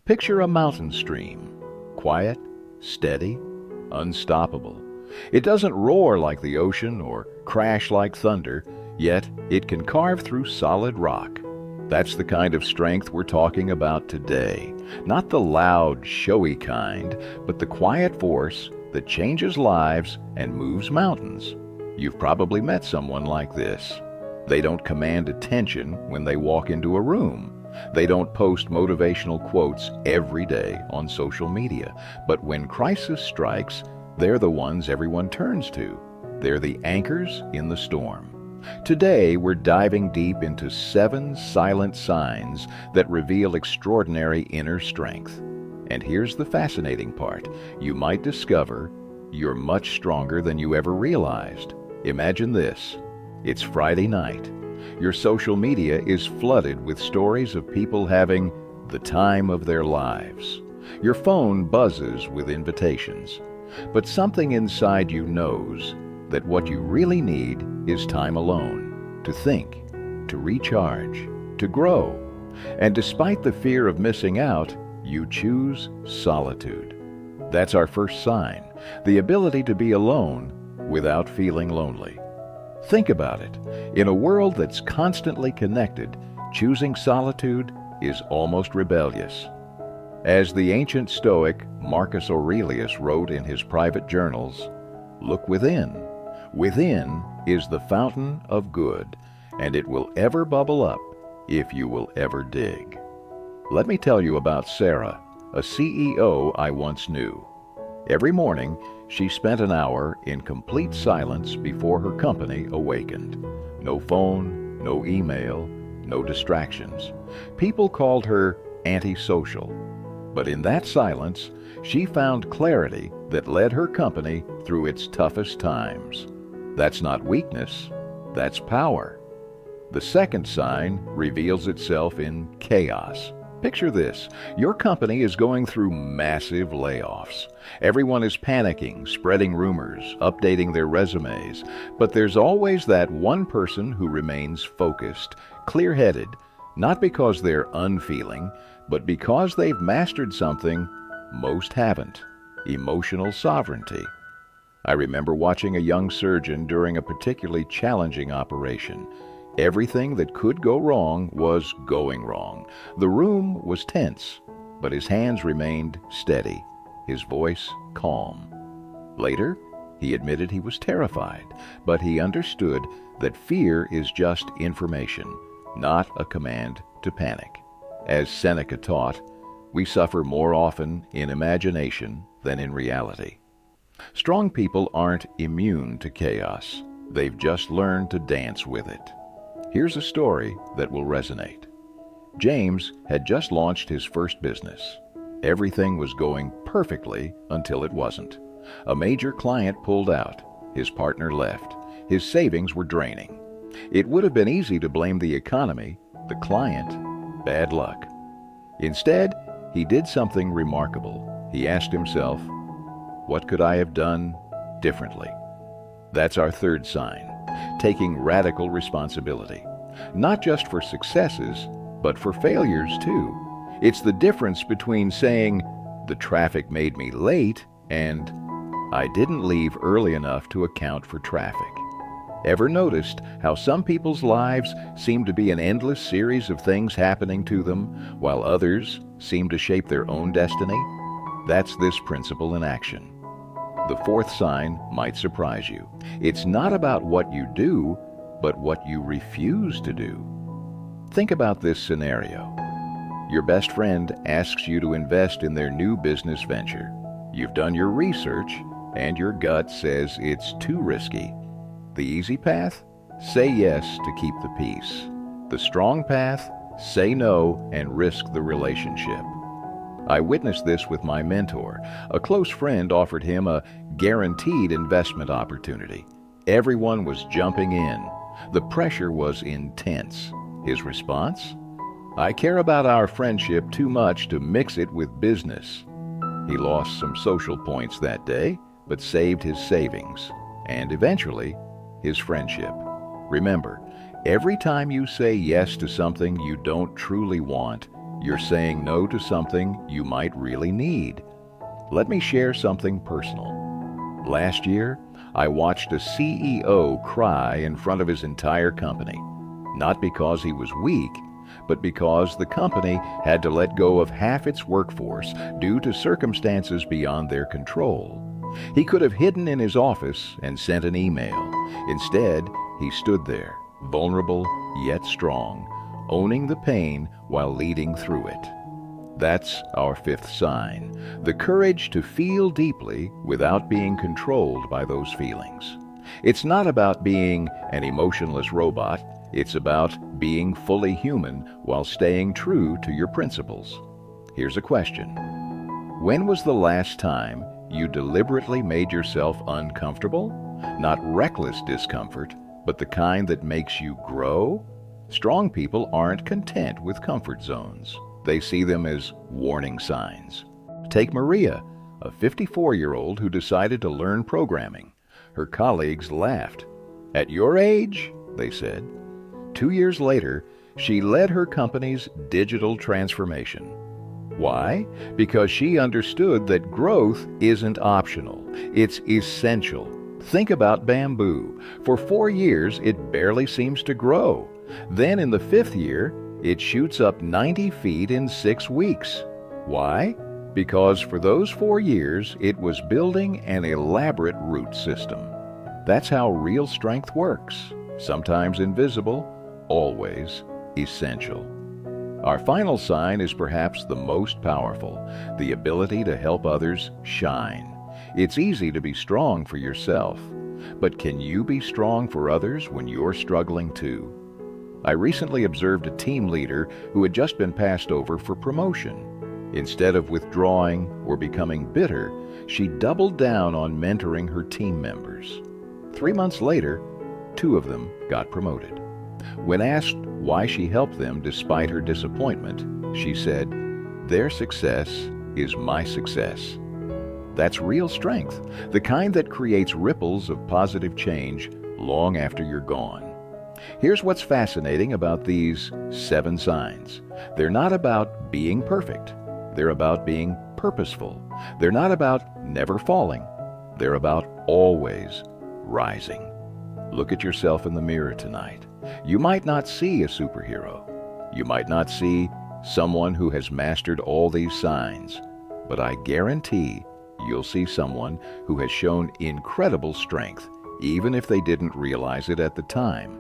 Picture a mountain stream, quiet, steady, unstoppable. It doesn't roar like the ocean or crash like thunder, yet it can carve through solid rock. That's the kind of strength we're talking about today. Not the loud, showy kind, but the quiet force that changes lives and moves mountains. You've probably met someone like this. They don't command attention when they walk into a room. They don't post motivational quotes every day on social media. But when crisis strikes, they're the ones everyone turns to. They're the anchors in the storm. Today, we're diving deep into 7 silent signs that reveal extraordinary inner strength. And here's the fascinating part. You might discover you're much stronger than you ever realized. Imagine this. It's Friday night. Your social media is flooded with stories of people having the time of their lives. Your phone buzzes with invitations. But something inside you knows that what you really need is time alone, to think, to recharge, to grow. And despite the fear of missing out, you choose solitude. That's our first sign, the ability to be alone without feeling lonely. Think about it. In a world that's constantly connected, choosing solitude is almost rebellious. As the ancient Stoic Marcus Aurelius wrote in his private journals, "Look within. Within is the fountain of good, and it will ever bubble up if you will ever dig." Let me tell you about Sarah, a CEO I once knew. Every morning, she spent an hour in complete silence before her company awakened. No phone, no email, no distractions. People called her antisocial. But in that silence, she found clarity that led her company through its toughest times. That's not weakness, that's power. The second sign reveals itself in chaos. Picture this. Your company is going through massive layoffs. Everyone is panicking, spreading rumors, updating their resumes. But there's always that one person who remains focused, clear-headed, not because they're unfeeling, but because they've mastered something most haven't: emotional sovereignty. I remember watching a young surgeon during a particularly challenging operation. Everything that could go wrong was going wrong. The room was tense, but his hands remained steady, his voice calm. Later, he admitted he was terrified, but he understood that fear is just information, not a command to panic. As Seneca taught, we suffer more often in imagination than in reality. Strong people aren't immune to chaos. They've just learned to dance with it. Here's a story that will resonate. James had just launched his first business. Everything was going perfectly until it wasn't. A major client pulled out. His partner left. His savings were draining. It would have been easy to blame the economy, the client, bad luck. Instead, he did something remarkable. He asked himself, "What could I have done differently?" That's our third sign, taking radical responsibility. Not just for successes, but for failures too. It's the difference between saying, "The traffic made me late," and "I didn't leave early enough to account for traffic." Ever noticed how some people's lives seem to be an endless series of things happening to them, while others seem to shape their own destiny? That's this principle in action. The fourth sign might surprise you. It's not about what you do, but what you refuse to do. Think about this scenario. Your best friend asks you to invest in their new business venture. You've done your research, and your gut says it's too risky. The easy path? Say yes to keep the peace. The strong path? Say no and risk the relationship. I witnessed this with my mentor. A close friend offered him a guaranteed investment opportunity. Everyone was jumping in. The pressure was intense. His response? "I care about our friendship too much to mix it with business." He lost some social points that day, but saved his savings, and eventually, his friendship. Remember, every time you say yes to something you don't truly want, You're saying no to something you might really need. Let me share something personal. Last year, I watched a CEO cry in front of his entire company, not because he was weak, but because the company had to let go of half its workforce due to circumstances beyond their control. He could have hidden in his office and sent an email. Instead, he stood there, vulnerable yet strong, owning the pain while leading through it. That's our fifth sign, the courage to feel deeply without being controlled by those feelings. It's not about being an emotionless robot. It's about being fully human while staying true to your principles. Here's a question. When was the last time you deliberately made yourself uncomfortable? Not reckless discomfort, but the kind that makes you grow? Strong people aren't content with comfort zones. They see them as warning signs. Take Maria, a 54-year-old who decided to learn programming. Her colleagues laughed. "At your age?" they said. 2 years later, she led her company's digital transformation. Why? Because she understood that growth isn't optional. It's essential. Think about bamboo. For 4 years, it barely seems to grow. Then in the 5th year, it shoots up 90 feet in 6 weeks. Why? Because for those 4 years, it was building an elaborate root system. That's how real strength works. Sometimes invisible, always essential. Our final sign is perhaps the most powerful, the ability to help others shine. It's easy to be strong for yourself, but can you be strong for others when you're struggling too? I recently observed a team leader who had just been passed over for promotion. Instead of withdrawing or becoming bitter, she doubled down on mentoring her team members. 3 months later, 2 of them got promoted. When asked why she helped them despite her disappointment, she said, "Their success is my success." That's real strength, the kind that creates ripples of positive change long after you're gone. Here's what's fascinating about these 7 signs. They're not about being perfect. They're about being purposeful. They're not about never falling. They're about always rising. Look at yourself in the mirror tonight. You might not see a superhero. You might not see someone who has mastered all these signs, but I guarantee you'll see someone who has shown incredible strength, even if they didn't realize it at the time.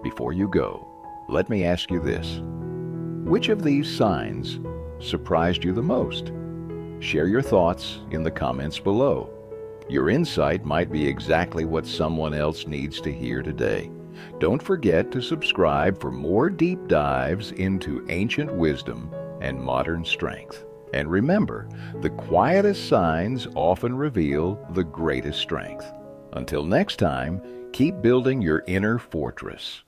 Before you go, let me ask you this. Which of these signs surprised you the most? Share your thoughts in the comments below. Your insight might be exactly what someone else needs to hear today. Don't forget to subscribe for more deep dives into ancient wisdom and modern strength. And remember, the quietest signs often reveal the greatest strength. Until next time, keep building your inner fortress.